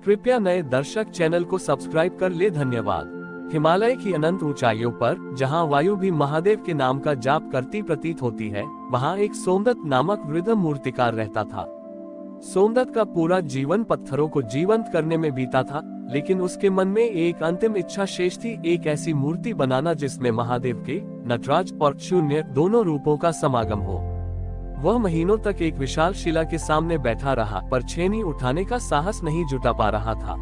कृपया नए दर्शक चैनल को सब्सक्राइब कर ले। धन्यवाद। हिमालय की अनंत ऊंचाइयों पर, जहां वायु भी महादेव के नाम का जाप करती प्रतीत होती है, वहां एक सोमदत्त नामक वृद्ध मूर्तिकार रहता था। सोमदत्त का पूरा जीवन पत्थरों को जीवंत करने में बीता था, लेकिन उसके मन में एक अंतिम इच्छा शेष थी, एक ऐसी मूर्ति बनाना जिसमें महादेव के, नटराज और शून्य दोनों रूपों का समागम हो। वह महीनों तक एक विशाल शिला के सामने बैठा रहा, पर छेनी उठाने का साहस नहीं जुटा पा रहा था।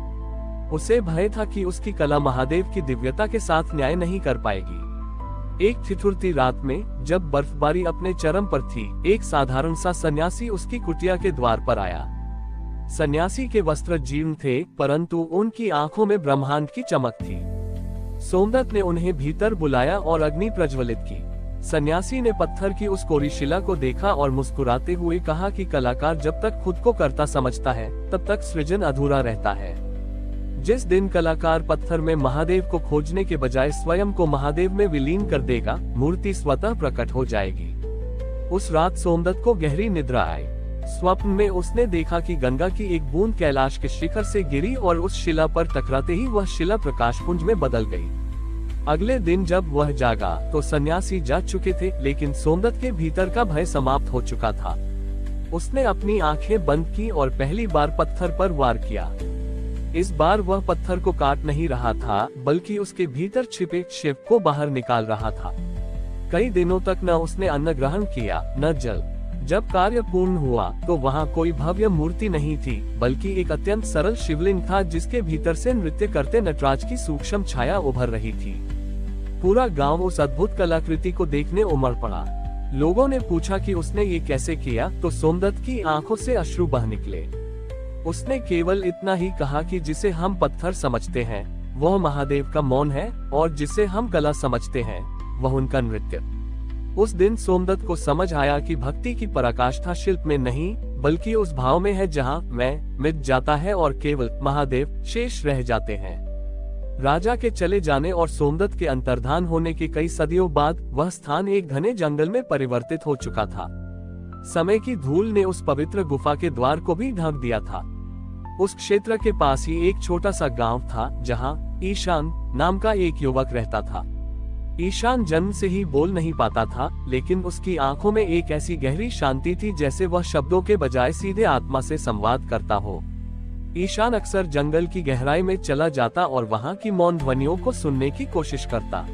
उसे भय था कि उसकी कला महादेव की दिव्यता के साथ न्याय नहीं कर पाएगी। एक ठिठुरती रात में, जब बर्फबारी अपने चरम पर थी, एक साधारण सा सन्यासी उसकी कुटिया के द्वार पर आया। सन्यासी के वस्त्र जीर्ण थे, परंतु उनकी आंखों में ब्रह्मांड की चमक थी। सोमदत्त ने उन्हें भीतर बुलाया और अग्नि प्रज्वलित की। सन्यासी ने पत्थर की उस कोरी शिला को देखा और मुस्कुराते हुए कहा कि कलाकार जब तक खुद को कर्ता समझता है, तब तक सृजन अधूरा रहता है। जिस दिन कलाकार पत्थर में महादेव को खोजने के बजाय स्वयं को महादेव में विलीन कर देगा, मूर्ति स्वतः प्रकट हो जाएगी। उस रात सोमदत्त को गहरी निद्रा आई। स्वप्न में उसने देखा कि गंगा की एक बूंद कैलाश के शिखर से गिरी और उस शिला पर टकराते ही वह शिला प्रकाशपुंज में बदल गई। अगले दिन जब वह जागा तो सन्यासी जाग चुके थे, लेकिन सोमदत्त के भीतर का भय समाप्त हो चुका था। उसने अपनी आंखें बंद की और पहली बार पत्थर पर वार किया। इस बार वह पत्थर को काट नहीं रहा था, बल्कि उसके भीतर छिपे शिव को बाहर निकाल रहा था। कई दिनों तक न उसने अन्न ग्रहण किया, न जल। जब कार्य पूर्ण हुआ तो वहाँ कोई भव्य मूर्ति नहीं थी, बल्कि एक अत्यंत सरल शिवलिंग था, जिसके भीतर से नृत्य करते नटराज की सूक्ष्म छाया उभर रही थी। पूरा गांव उस अद्भुत कलाकृति को देखने उमड़ पड़ा। लोगों ने पूछा कि उसने ये कैसे किया, तो सोमदत्त की आंखों से अश्रु बह निकले। उसने केवल इतना ही कहा कि जिसे हम पत्थर समझते हैं, वह महादेव का मौन है, और जिसे हम कला समझते हैं, वह उनका नृत्य। उस दिन सोमदत्त को समझ आया कि भक्ति की पराकाष्ठा शिल्प में नहीं, बल्कि उस भाव में है जहाँ मैं मिट जाता है और केवल महादेव शेष रह जाते हैं। राजा के चले जाने और सोमदत्त के अंतर्धान होने के कई सदियों बाद वह स्थान एक घने जंगल में परिवर्तित हो चुका था। समय की धूल ने उस पवित्र गुफा के द्वार को भी ढक दिया था। उस क्षेत्र के पास ही एक छोटा सा गांव था, जहां ईशान नाम का एक युवक रहता था। ईशान जन्म से ही बोल नहीं पाता था, लेकिन उसकी आंखों में एक ऐसी गहरी शांति थी जैसे वह शब्दों के बजाय सीधे आत्मा से संवाद करता हो। ईशान अक्सर जंगल की गहराई में चला जाता और वहां की मौन ध्वनियों को सुनने की कोशिश करता।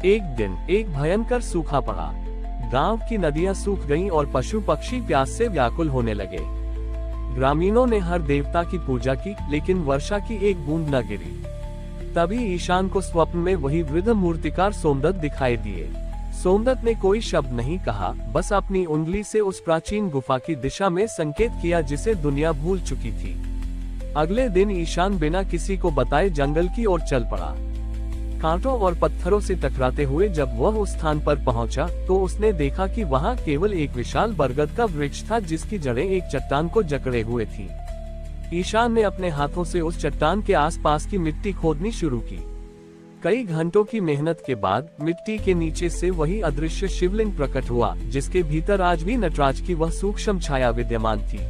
एक दिन एक भयंकर सूखा पड़ा। गांव की नदियां सूख गईं और पशु पक्षी प्यास से व्याकुल होने लगे। ग्रामीणों ने हर देवता की पूजा की, लेकिन वर्षा की एक बूंद न गिरी। तभी ईशान को स्वप्न में वही वृद्ध मूर्तिकार सोमदत्त दिखाई दिए। सोमदत्त ने कोई शब्द नहीं कहा, बस अपनी उंगली से उस प्राचीन गुफा की दिशा में संकेत किया जिसे दुनिया भूल चुकी थी। अगले दिन ईशान बिना किसी को बताए जंगल की ओर चल पड़ा। कांटों और पत्थरों से टकराते हुए जब वह उस स्थान पर पहुंचा, तो उसने देखा कि वहां केवल एक विशाल बरगद का वृक्ष था, जिसकी जड़ें एक चट्टान को जकड़े हुए थीं। ईशान ने अपने हाथों से उस चट्टान के आसपास की मिट्टी खोदनी शुरू की। कई घंटों की मेहनत के बाद मिट्टी के नीचे से वही अदृश्य शिवलिंग प्रकट हुआ, जिसके भीतर आज भी नटराज की वह सूक्ष्म छाया विद्यमान थी।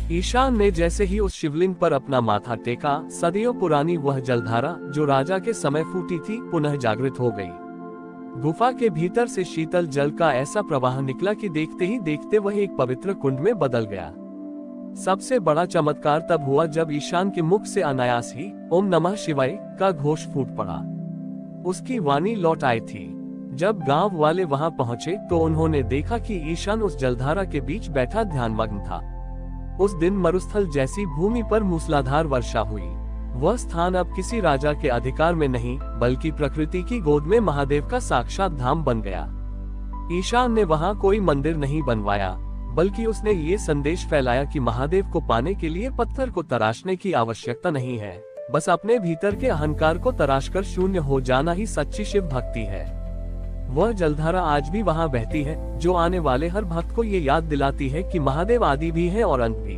ईशान ने जैसे ही उस शिवलिंग पर अपना माथा टेका, सदियों पुरानी वह जलधारा जो राजा के समय फूटी थी, पुनः जागृत हो गई। गुफा के भीतर से शीतल जल का ऐसा प्रवाह निकला कि देखते ही देखते वह एक पवित्र कुंड में बदल गया। सबसे बड़ा चमत्कार तब हुआ जब ईशान के मुख से अनायास ही ओम नमः शिवाय का घोष फूट पड़ा। उसकी वाणी लौट आई थी। जब गांव वाले वहां पहुंचे तो उन्होंने देखा कि ईशान उस जलधारा के बीच बैठा ध्यानमग्न था। उस दिन मरुस्थल जैसी भूमि पर मूसलाधार वर्षा हुई। वह स्थान अब किसी राजा के अधिकार में नहीं, बल्कि प्रकृति की गोद में महादेव का साक्षात धाम बन गया। ईशान ने वहां कोई मंदिर नहीं बनवाया, बल्कि उसने ये संदेश फैलाया कि महादेव को पाने के लिए पत्थर को तराशने की आवश्यकता नहीं है, बस अपने भीतर के अहंकार को तराशकर शून्य हो जाना ही सच्ची शिव भक्ति है। वह जलधारा आज भी वहां बहती है, जो आने वाले हर भक्त को ये याद दिलाती है कि महादेव आदि भी है और अंत भी।